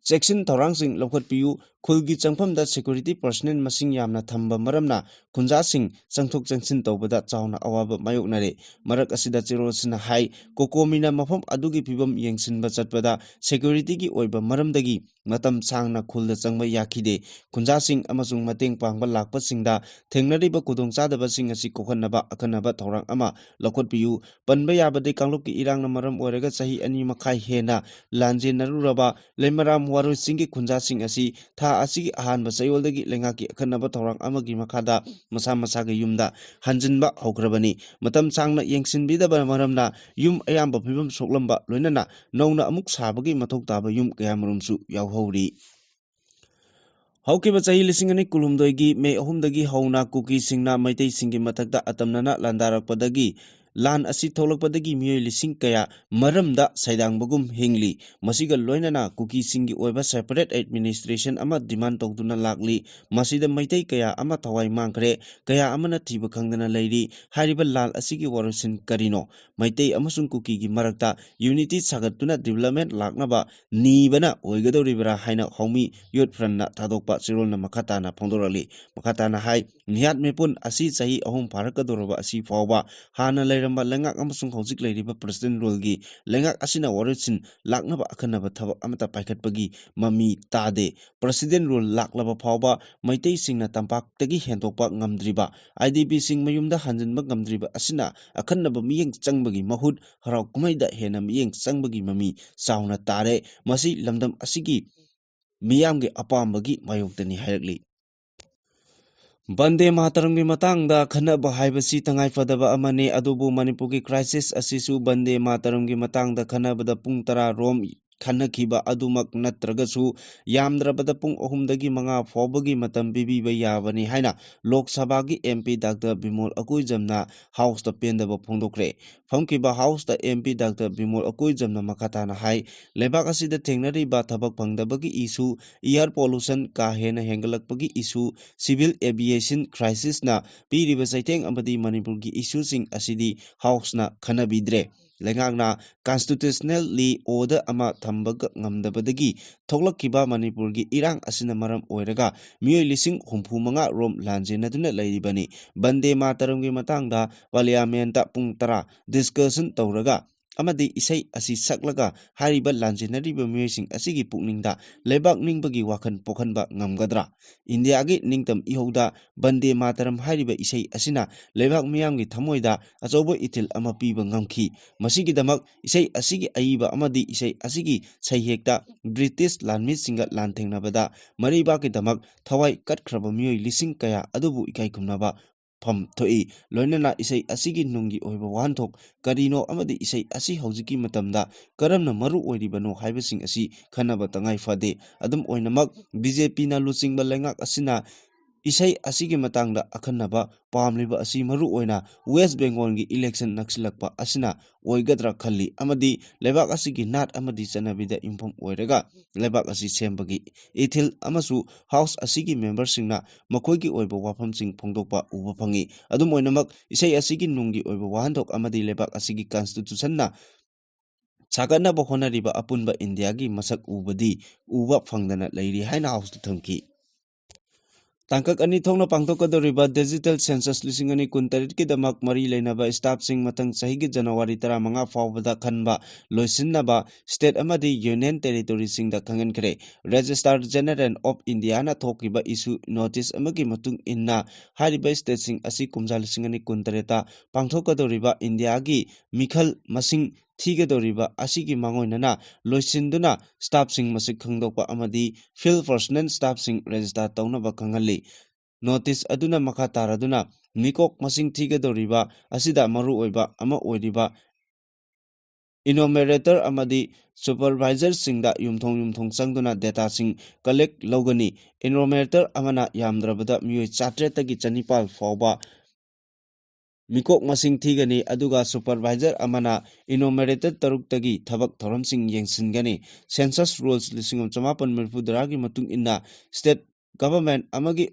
ꯆꯦꯛꯁꯤꯟ ꯊꯧꯔꯥꯡꯁꯤꯡ ꯂꯧꯈꯠꯄꯤꯌꯨ ꯈꯨꯜꯒꯤ ꯆꯪꯐꯝꯗ ꯁꯦꯀ꯭ꯌꯨꯔꯤꯇꯤ ꯄꯔꯁꯅꯦꯜ ꯃꯁꯤꯡ ꯌꯥꯝꯅ ꯊꯝꯕ ꯃꯔꯝꯅ ꯈꯨꯟꯖꯥꯁꯤꯡ ꯆꯪꯊꯣꯛ ꯆꯪꯁꯤꯟ ꯇꯧꯕꯗ ꯆꯥꯎꯅ ꯑꯋꯥꯕ ꯃꯥꯌꯣꯛꯅꯔꯦ ꯃꯔꯛ ꯑꯁꯤꯗ ꯆꯦꯔꯣꯜꯁꯤꯅ ꯍꯥꯏ ꯀꯣꯀꯣꯃꯤꯅ ꯃꯐꯝ ꯑꯗꯨꯒꯤ ꯐꯤꯚꯝ ꯌꯦꯡꯁꯤꯟꯕ ꯆꯠꯄꯗ ꯁꯦꯀ꯭ꯌꯨꯔꯤꯇꯤꯒꯤ ꯑꯣꯏꯕ ꯃꯔꯝꯗꯒꯤ ꯃꯇꯝ ꯁꯥꯡꯅ ꯈꯨꯜꯗ ꯆꯪꯕ ꯌꯥꯈꯤꯗꯦ ꯈꯨꯟꯖꯥꯁꯤꯡ ꯑꯃꯁꯨꯡ ꯃꯇꯦꯡ ꯄꯥꯡꯕ ꯂꯥꯛꯄꯁꯤꯡꯗ ꯊꯦꯡꯅꯔꯤꯕ ꯈꯨꯗꯣꯡꯆꯥꯗꯕꯁꯤꯡ ꯑꯁꯤ ꯀꯣꯛꯍꯟꯅꯕ ꯑꯈꯟꯅꯕ ꯊꯧꯔꯥꯡ ꯑꯃ ꯂꯧꯈꯠꯄꯤꯌꯨ ꯄꯟꯕ ꯌꯥꯕꯗꯤ ꯀꯥꯡꯂꯨꯞꯀꯤ ꯏꯔꯥꯡꯅ ꯃꯔꯝ ꯑꯣꯏꯔꯒ ꯆꯍꯤ 2 ꯃꯈꯥꯏ ꯍꯦꯟꯅ ꯂꯥꯟꯖꯦꯟꯅꯔꯨꯔꯕ ꯂꯩꯃꯔꯥꯝ ꯋꯥꯔꯣꯏꯆꯤꯡꯒꯤ ꯈꯨꯟꯖꯥꯁꯤꯡ ꯑꯁꯤ ꯊꯥ ꯑꯁꯤꯒꯤ ꯑꯍꯥꯟꯕ ꯆꯌꯣꯜꯗꯒꯤ ꯂꯩꯉꯥꯛꯀꯤ ꯑꯈꯟꯅꯕ ꯊꯧꯔꯥꯡ ꯑꯃꯒꯤ ꯃꯈꯥꯗ ꯃꯁꯥ ꯃꯁꯥꯒꯤ ꯌꯨꯝꯗ ꯍꯟꯖꯤꯟꯕ ꯍꯧꯈ꯭ꯔꯕꯅꯤ ꯃꯇꯝ ꯁꯥꯡꯅ ꯌꯦꯡꯁꯤꯟꯕꯤꯗꯕ ꯃꯔꯝꯅ ꯌꯨꯝ ꯑꯌꯥꯝꯕ ꯐꯤꯚꯝ ꯁꯣꯛꯂꯝꯕ ꯂꯣꯏꯅꯅ ꯅꯧꯅ ꯑꯃꯨꯛ ꯁꯥꯕꯒꯤ ꯃꯊꯧ ꯇꯥꯕ ꯌꯨꯝ ꯀꯌꯥꯃꯔꯨꯝꯁꯨ ꯌꯥꯎꯍꯧꯔꯤ ꯍꯧꯈꯤꯕ ꯆꯍꯤ 2019ꯒꯤ ꯃꯦ 3ꯗꯒꯤ ꯍꯧꯅ ꯀꯨꯀꯤꯁꯤꯡꯅ ꯃꯩꯇꯩꯁꯤꯡꯒꯤ ꯃꯊꯛꯇ ꯑꯇꯝꯅꯅ ꯂꯥꯟꯗꯥꯔꯛꯄꯗꯒꯤ ꯂꯥꯟ ꯑꯁꯤ ꯊꯣꯛꯂꯛꯄꯗꯒꯤ ꯃꯤꯑꯣꯏ ꯂꯤꯁꯤꯡ ꯀꯌꯥ ꯃꯔꯝꯗ ꯁꯩꯗꯥꯡꯕꯒꯨꯝ ꯍꯤꯡꯂꯤ ꯃꯁꯤꯒ ꯂꯣꯏꯅꯅ ꯀꯨꯀꯤꯁꯤꯡꯒꯤ ꯑꯣꯏꯕ ꯁꯦꯄꯔꯦꯠ ꯑꯦꯗꯃꯤꯅꯤꯁꯇ꯭ꯔꯦꯁꯟ ꯑꯃ ꯗꯤꯃꯥꯟ ꯇꯧꯗꯨꯅ ꯂꯥꯛꯂꯤ ꯃꯁꯤꯗ ꯃꯩꯇꯩ ꯀꯌꯥ ꯑꯃ ꯊꯋꯥꯏ ꯃꯥꯡꯈ꯭ꯔꯦ ꯀꯌꯥ ꯑꯃꯅ ꯊꯤꯕ ꯈꯪꯗꯅ ꯂꯩꯔꯤ ꯍꯥꯏꯔꯤꯕ ꯂꯥꯟ ꯑꯁꯤꯒꯤ ꯋꯥꯔꯣꯏꯁꯤꯟ ꯀꯔꯤꯅꯣ ꯃꯩꯇꯩ ꯑꯃꯁꯨꯡ ꯀꯨꯀꯤꯒꯤ ꯃꯔꯛꯇ ꯌꯨꯅꯤꯇꯤ ꯁꯥꯒꯠꯇꯨꯅ ꯗꯤꯕꯦꯂꯞꯃꯦꯟꯠ ꯂꯥꯛꯅꯕ ꯅꯤꯕꯅ ꯑꯣꯏꯒꯗꯧꯔꯤꯕ꯭ꯔꯥ ꯍꯥꯏꯅ ꯍꯧꯃꯤ ꯌꯨꯠ ꯐ꯭ꯔꯟꯠꯅ ꯊꯥꯗꯣꯛꯄ ꯆꯦꯔꯣꯜꯅ ꯃꯈꯥ ꯇꯥꯅ ꯐꯣꯡꯗꯣꯔꯛꯂꯤ ꯃꯈꯥ ꯇꯥꯅ ꯍꯥꯏ ꯃꯤꯍꯥꯠ ꯃꯤꯄꯨꯟ ꯑꯁꯤ ꯆꯍꯤ 3 ꯐꯥꯔꯛꯀꯗꯧꯔꯕ ꯑꯁꯤ ꯐꯥꯎꯕ ꯍꯥꯟꯅ ꯂꯩꯔꯝꯕ ꯂꯩꯉꯥꯛ ꯑꯃꯁꯨꯡ ꯍꯧꯖꯤꯛ ꯂꯩꯔꯤꯕ ꯄ꯭ꯔꯁꯤꯗꯦꯟꯠ ꯔꯨꯜꯒꯤ ꯂꯩꯉꯥꯛ ꯑꯁꯤꯅ ꯋꯥꯔꯣꯏꯁꯤꯟ ꯂꯥꯛꯅꯕ ꯑꯈꯟꯅꯕ ꯊꯕꯛ ꯑꯃꯠꯇ ꯄꯥꯏꯈꯠꯄꯒꯤ ꯃꯃꯤ ꯇꯥꯗꯦ ꯄ꯭ꯔꯁꯤꯗꯦꯟꯠ ꯔꯨꯜ ꯂꯥꯛꯂꯕ ꯐꯥꯎꯕ ꯃꯩꯇꯩꯁꯤꯡꯅ ꯇꯝꯄꯥꯛꯇꯒꯤ ꯍꯦꯟꯗꯣꯛꯄ ꯉꯝꯗ꯭ꯔꯤꯕ IDPꯁꯤꯡ ꯃꯌꯨꯝꯗ ꯍꯟꯖꯤꯟꯕ ꯉꯝꯗ꯭ꯔꯤꯕ ꯑꯁꯤꯅ ꯑꯈꯟꯅꯕ ꯃꯤꯠꯌꯦꯡ ꯆꯪꯕꯒꯤ ꯃꯍꯨꯠ ꯍꯔꯥꯎ ꯀꯨꯝꯍꯩꯗ ꯍꯦꯟꯅ ꯃꯤꯠꯌꯦꯡ ꯆꯪꯕꯒꯤ ꯃꯃꯤ ꯆꯥꯎꯅ ꯇꯥꯔꯦ ꯃꯁꯤ ꯂꯝꯗꯝ ꯑꯁꯤꯒꯤ ꯃꯤꯌꯥꯝꯒꯤ ꯑꯄꯥꯝꯕꯒꯤ ꯃꯥꯌꯣꯛꯇꯅꯤ ꯍꯥꯏꯔꯛꯂꯤ ꯕꯟꯗꯦ ꯃꯥꯇꯔꯝꯒꯤ ꯃꯇꯥꯡꯗ ꯈꯟꯅꯕ ꯍꯥꯏꯕꯁꯤ ꯇꯉꯥꯏꯐꯗꯕ ꯑꯃꯅꯤ ꯑꯗꯨꯕꯨ ꯃꯅꯤꯄꯨꯔꯒꯤ ꯀ꯭ꯔꯥꯏꯁꯤꯁ ꯑꯁꯤꯁꯨ ꯕꯟꯗꯦ ꯃꯥꯇꯔꯝꯒꯤ ꯃꯇꯥꯡꯗ ꯈꯟꯅꯕꯗ ꯄꯨꯡ 10 ꯔꯣꯝ ꯈꯟꯅꯈꯤꯕ ꯑꯗꯨꯃꯛ ꯅꯠꯇ꯭ꯔꯒꯁꯨ ꯌꯥꯝꯗ꯭ꯔꯕꯗ ꯄꯨꯡ 3ꯗꯒꯤ 5 ꯐꯥꯎꯕꯒꯤ ꯃꯇꯝ ꯄꯤꯕꯤꯕ ꯌꯥꯕꯅꯤ ꯍꯥꯏꯅ ꯂꯣꯛ ꯁꯚꯥꯒꯤ MP ꯗꯥꯛꯇꯔ ꯕꯤꯃꯣꯜ ꯑꯀꯣꯏꯖꯝꯅ ꯍꯥꯎꯁꯇ ꯄꯦꯟꯗꯕ ꯐꯣꯡꯗꯣꯛꯈ꯭ꯔꯦ ꯐꯝꯈꯤꯕ ꯍꯥꯎꯁꯇ MP ꯗꯥꯛꯇꯔ ꯕꯤꯃꯣꯜ ꯑꯀꯣꯏꯖꯝꯅ ꯃꯈꯥ ꯇꯥꯅ ꯍꯥꯏ ꯂꯩꯕꯥꯛ ꯑꯁꯤꯗ ꯊꯦꯡꯅꯔꯤꯕ ꯊꯕꯛ ꯐꯪꯗꯕꯒꯤ ꯏꯁꯨ ꯏꯌꯥꯔ ꯄꯣꯂꯨꯁꯟ ꯀꯥ ꯍꯦꯟꯅ ꯍꯦꯟꯒꯠꯂꯛꯄꯒꯤ ꯏꯁꯨ ꯁꯤꯚꯤꯜ ꯑꯦꯚꯤꯌꯦꯁꯟ ꯀ꯭ꯔꯥꯏꯁꯤꯁꯅ ꯄꯤꯔꯤꯕ ꯆꯩꯊꯦꯡ ꯑꯃꯗꯤ ꯃꯅꯤꯄꯨꯔꯒꯤ ꯏꯁꯨꯁꯤꯡ ꯑꯁꯤꯗꯤ ꯍꯥꯎꯁꯅ ꯈꯟꯅꯕꯤꯗ꯭ꯔꯦ ꯂꯩꯉꯥꯛꯅ ꯀꯟꯁꯇꯤꯇ꯭ꯌꯨꯁꯅꯦꯜꯂꯤ ꯑꯣꯔꯗꯔ ꯑꯃ ꯊꯝꯕ ꯉꯝꯗꯕꯗꯒꯤ ꯊꯣꯛꯂꯛꯈꯤꯕ ꯃꯅꯤꯄꯨꯔꯒꯤ ꯏꯔꯥꯡ ꯑꯁꯤꯅ ꯃꯔꯝ ꯑꯣꯏꯔꯒ ꯃꯤꯑꯣꯏ ꯂꯤꯁꯤꯡ 65 ꯔꯣꯝ ꯂꯥꯟꯖꯦꯟꯅꯗꯨꯅ ꯂꯩꯔꯤꯕꯅꯤ ꯕꯟꯗꯦ ꯃꯥꯇꯔꯝꯒꯤ ꯃꯇꯥꯡꯗ ꯄꯥꯔꯂꯤꯌꯥꯃꯦꯟꯠꯇ ꯄꯨꯡ 10 ꯗꯤꯁꯀꯁꯟ ꯇꯧꯔꯒ amadi isai asi saklaga hariba lanjinariba myoising asigi pukningda lebak ningbagi wakhan pokhanba ngamgadra India gi ningtam ihouda Bande Mataram hariba isai asina lebak miyamgi thamoida achobo ithil ama piba ngamkhi masigidamak isai asigi aiba amadi isai asigi saihekta British lanmi singa lanthengnabada maribaki damak thawai katkraba myoi lising kaya adubu ikai kumnaba pham thoi loinana isai asigi nungi oiba wanthok karino amadi isai asi haujiki matamda karamna maru oiribano haibasing asi khanaba tangai fade adum oinamak BJP na luchingba lengak asina isai asigi matangda akhanaba pamliba asi maru oina West Bengal gi election naksilakpa asina oigadra khalli amadi lebak asigi nat amadi chanabida inform oiraga lebak asi sembagi ithil amasu house asigi member singna makhoigi oiba wafamsing phongdokpa uba phangi adum oinamak isai asigi nungi oiba wahandok amadi lebak asigi constitution na saganaba honariba apunba India gi masak ubadi uba phangdana leiri haina house thamki Tangkak ani thongna pangthokadoriba digital census lisingani kuntarit ki damak mari leinaba staff sing matang sahi ki January 15 fawbada khanba loisinnaba state amadi union territory singda khangenkre Registrar General of India na thokiba issue notice amagi matung inna hariba state sing asi kumja lisingani kuntareta pangthokadoriba India gi mikhal masing thigadoriba asigi mangoinana loisinduna staff sing masik khangdokpa amadi field personnel staff sing register taunaba khangali notice aduna makha taraduna mikok masing thigadoriba asida maru oiba ama oiriba enumerator amadi supervisor singda yumthong changduna data sing collect logani enumerator amana yamdrabada mioi 400 tagi 4 fawba Mikok masing thigani aduga supervisor amana enumerator taruk tagi thabak thoramsing yengsingani census rules lising 1974 gi matung inna state government amagi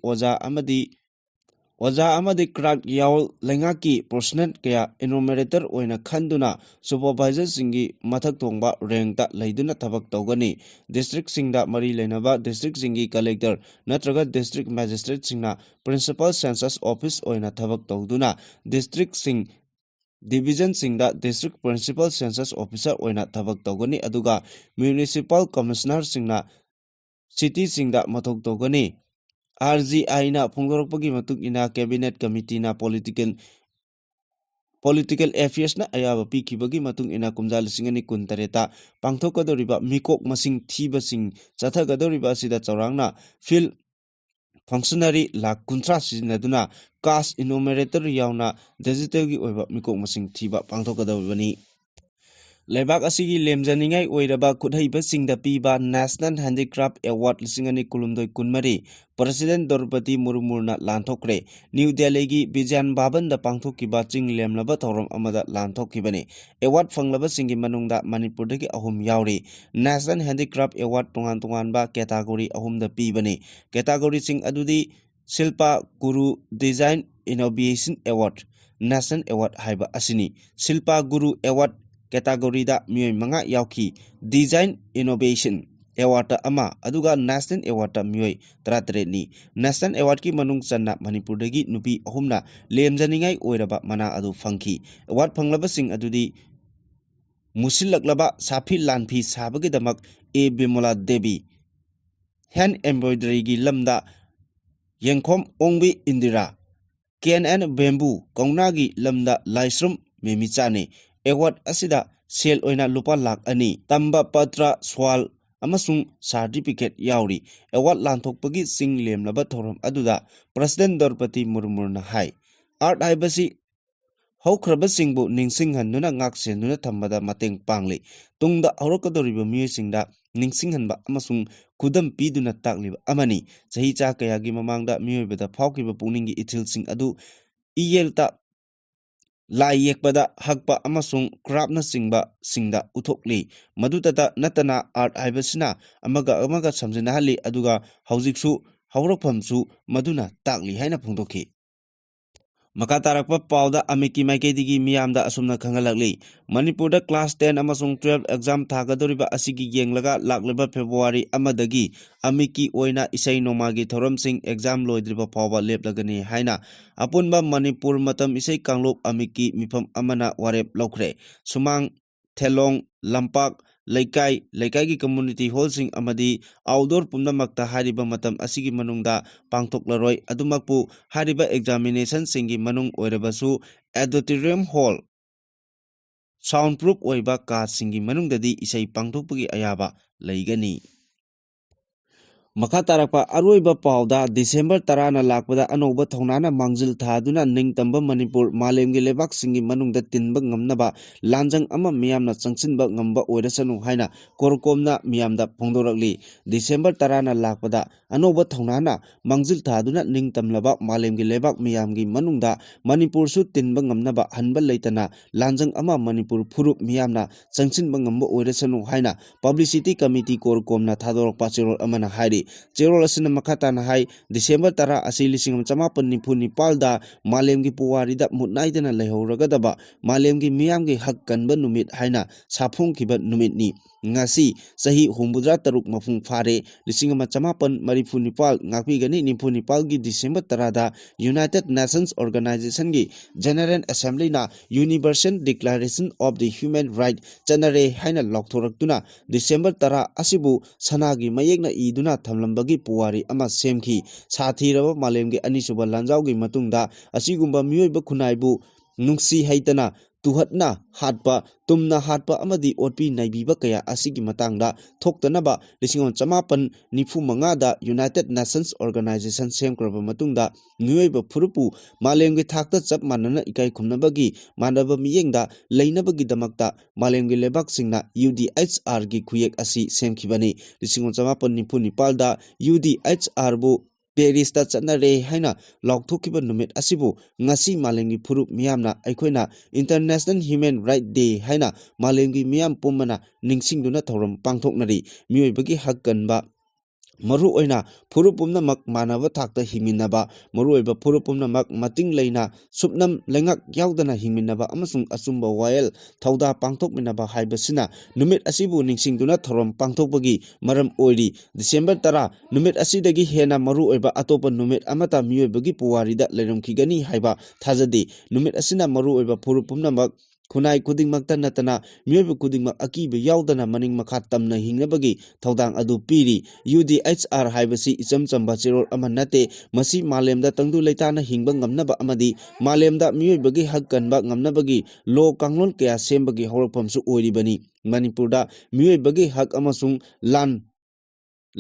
oja amadi crack yaw lengaki personal kaya enumerator oina khanduna supervisor singi mathak thongba rank ta leiduna thabak tawgani district singda mari leinaba district singi collector natraga district magistrate singna principal census office oina thabak tawduna district sing division singda district principal census officer oina thabak tawgani aduga municipal commissioner singna city singda mathok tawgani RGI na phongdorokpagi matung ina cabinet committee na political affairs na ayaba pikibagi matung ina kumja lisingani kuntareta pangthokadoriba mikok masing thiba sing chathagadoriba sida chawrangna field functionary lakh 30 sizinaduna caste enumerator yauna digital gi oiba mikok masing thiba pangthokadoribani Lebak asigi lemjaningai oiraba khuthaiba singda piba National Handicraft Award lisingani kulumdoi kunmari President Draupadi Murmu na lanthokre New Delhi gi Bijan Bhavan da pangthokiba ching lemlaba thorom amada lanthokibani award phanglaba singi manungda Manipur dagi ahum yauri National Handicraft Award tongan ba category ahum da pibani category sing adudi Silpa Guru Design Innovation Award National Award haiba asini Silpa Guru Award category da mioi manga yauki design innovation award ama aduga national award mioi 33 ni national award ki manung channa Manipur dagi nupi ahumna lemjaningai oiraba mana adu phangki award phanglaba sing adudi musilaklaba safi lanphi sabagi damak A Bimola Devi hand embroidery gi lamda yengkhom ongbi Indira KNN Bamboo Kaunagi lamda Laisrum Memichane Award asida sel oina lupa lakh ani tamba patra swal amasung certificate yauri award lanthokpagi sing lemlaba thorom aduda President Draupadi Murmu na hai art haibasi haukraba singbu ningsinghanuna ngaksenuna thambada mateng pangli tungda haurakadoriba miyosingda ningsinghanba amasung kudam piduna takliba amani chahi cha kayagi mamangda miyoibada phawkiba pungningi ithilsing adu iyelta lai yekpada hakpa amasung craftna singba singda uthokli madutata natana art haibasina amaga samjina hali aduga haujiksu haurakphamsu maduna takli haina phongdokhi Makatarakpa pauda amiki maikedigi miyamda asumna khangalakli Manipurda class 10 amasung 12 exam thagadoriba asigi yenglaga lakleba February amadagi amiki oina isai nomagi thoramsing exam loidriba pawba leplagani haina apunba Manipur matam isai kanglok amiki mifam amana warep lokre sumang Thelong, Lampak, Laikai community hall sing amadi outdoor pumnamakta hariba matam asigi manungda pangthoklaroi adumakpu hariba examination singi manung oirabasu auditorium hall soundproof oiba ka singi manungdadi isai pangthokpagi ayaba leigani Makha tarakpa aroiba pauda December 10 na lakpada anoba thonana mangjil thaduna ningtamba Manipur malemgi lebak singi manungda tinba ngamnaba lanjang ama miyamna changsinba ngamba oirasanu haina korkomna miyamda phongdorakli December 10 na lakpada anoba thonana mangjil thaduna ningtamlaba malemgi lebak miyamgi manungda Manipur su tinba ngamnaba hanba leitana lanjang ama Manipur phurup miyamna changsinba ngamba oirasanu haina publicity committee korkomna thadorokpa chirol amana hairi Cherol asina makhatana hai December 10 asi 1994 da malemgi puwarida mutnaidana leihoragdaba malemgi miyamgi hak kanba numit haina saphongkiba numitni ngasi sahi humbudra taruk mafung phare 1994 ngakpigani 94 gi December 10 da United Nations Organization gi General Assembly na Universal Declaration of the Human Right chanare haina lokthораktuna December 10 asibu sanagi mayekna iduna thamlambagi puwari ama semki sathiraba malemgi anisuba lanjaugi matungda asigumba miyoiba khunaibu nungsi haitana tuhatna hatpa tumna hatpa amadi otpi naibiba kaya asigi matangda thoktanaba 1995 da United Nations Organization semkraba matungda miyoiba phurupu malemgi thakta chap manana ikai khumnabagi manaba miyengda leinabagi damakta malemgi lebak singna UDHR gi khuyek asi semkhibani 1994 da UDHR bu Paris ta chanare haina lokthokkiba numit asibu ngasi malengi phurup miyamna aikoina International Human Right Day haina malengi miyam pumana ningsingduna thoram pangthoknari miyoibagi hak kanba maru oina phurup pumnamak manaba thakta himinaba maru oiba phurup pumnamak mating leina supnam lengak yaudana himinaba amasung asumba wael thauda pangthokminaba haibasina numit asibu ningsingduna thoram pangthokbagi maram oiri December 10 numit asidagi hena maru oiba atopa numit amata miyoibagi puwarida leiromkhigani haiba thajadi numit asina maru oiba phurup pumnamak khunai kudingmakta natana miyoiba kudingmak akiba yaudana maning makha tamna hingnabagi thaudang adu piri UDHR haibasi icham chamba chirol ama nate masi malemda tangdu leitana hingba ngamnaba amadi malemda miyoibagi hak kanba ngamnabagi law kanglon kaya sembagi horapamsu oiribani Manipurda miyoibagi hak amasung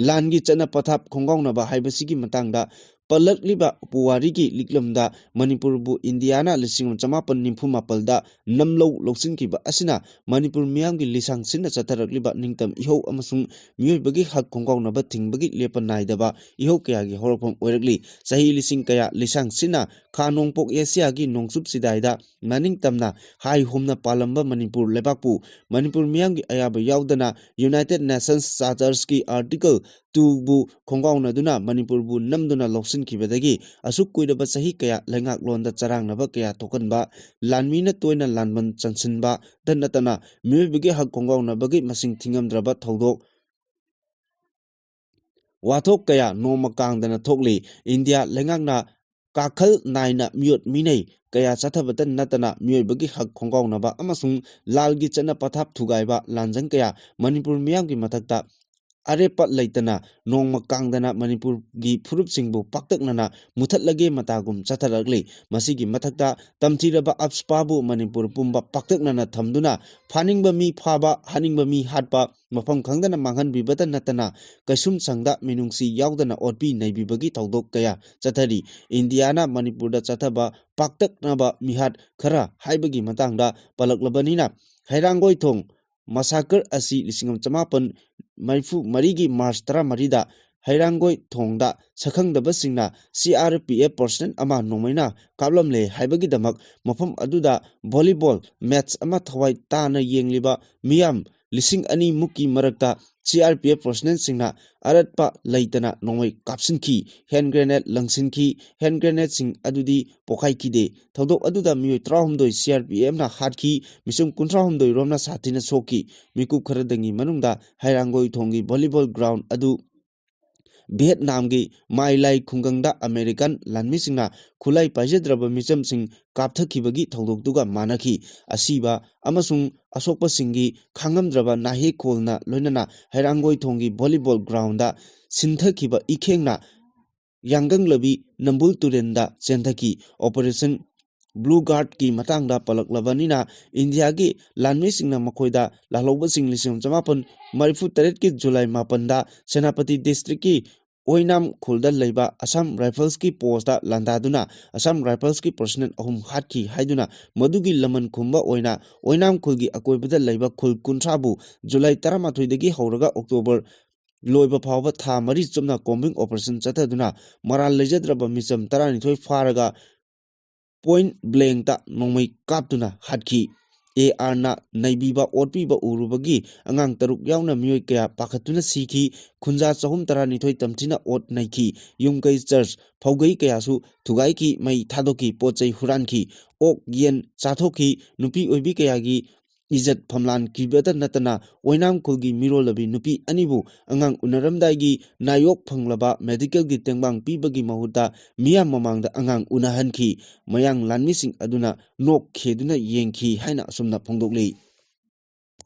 langi chana pathap khongaunaba haibasigi matangda Palakliba puwarigi liklamda Manipur bu Indiana 1994 da namlo loksinkiba asina Manipur miyamgi lisang sinna chatarakliba ningtam ihau amasung miyoibagi hak khongkaunaba thingbagi lepa naidaba ihau kayagi horapam oirakli sahi lising kaya lisang sinna kha nongpok Asia gi nongsup sidaida maningtamna hai humna palamba Manipur lebakpu Manipur miyamgi ayaba yaudana United Nations Charters ki article 2 bu khongkaunaduna Manipur bu namduna loksin kibadagi asuk kuidaba sahi kaya lengak londa charangnaba kaya thokanba lanmina toina lanban chansinba danatana miyoibagi hak khongkaunabagi masing thingamdraba thodok wathok kaya noma kangdana thokli India lengakna kakhal naina miyot minei kaya chathabata natana miyoibagi hak khongkaunaba amasung lalgi chana pathap thugaiba lanjang kaya Manipur miyamgi mathakta arepa leitana nongma kangdana Manipur gi phurup singbu paktaknana muthatlage matagum chatharagli masigi mathakta tamthiraba apspabu Manipur pumba paktaknana thamduna phaningba mi phaba haningba mi hatpa mafam khangdana manghan bibata natana kaisum sangda minungsi yaudana otpi naibibagi tawdok kaya chathari Indiana Manipurda chathaba paktaknaba mihat khara haibagi matangda palaklabanina hairangoi thong Massacre asi 1994 gi March 13 da Hairangoi thongda sakhangdabasingna CRPF person ama nomaina kaplamle haibagi damak mafam aduda volleyball match ama thawai tana yengliba miyam lising ani muki marakta CRPF personnel singna aratpa leitana nomai kapsinki hand grenade langsinki hand grenade sing adudi pokai kide thodok aduda miyoi 32 CRPF na hatki misum 32 romna sathina soki miku kharadangi manungda Hairangoi thongi volleyball ground adu Vietnamgi Mailai Khungangda American Lanmisingna Khulai Pajadraba Misamsing Kapthakibagi Thodoktuga Manaki Asiba Amasung Asokpasingi Khangamdraba Nahe Kolna Loinana Hairangoi Thongi Volleyball Grounda Sinthakiba Ikhengna Yangang Labi Nambul Turenda Chenthaki Operation Blue Guard ki matangda palaklabanina India ki Lanmisingna Makoida Lalobasing Lisum Jamapon Marifu Taret ki July Mapanda Senapati District ki Oinam Khulda Laiba Assam Rifles ki posta Landaduna Assam Rifles ki Personnel Ahum Hatki Haiduna Madugi Laman Kumba Oinam Khulgi Akoibada Laiba Khul Kuntrabu July Taramathuidagi Hauraga October Loiba Pava Tha Mari Chumna Combing Operation Chataduna Maral Lejadraba Misam Taranithoi Faraga Point blank ta nongmai kaptuna hatki AR na naibiba otpiba urubagi angang taruk yauna mioi kaya pakhatuna sikhi khunja chahum tarani thoi tamthina ot naiki yumkai church phaugai kaya su thugai ki mai thadoki pochai huran ki ok yen chathoki nupi oibi kaya gi Izat Phamlan Kibeta Natana Oinam Kulgi Mirolabi Nupi Anibu Angang Unaramdai gi Nayok Phanglaba Medical gi Tengbang Pibagi Mahuta Miyam Mamangda Angang Unahanki Mayang Lanmising Aduna Nok Kheduna Yengki Haina Asumna Phongdokli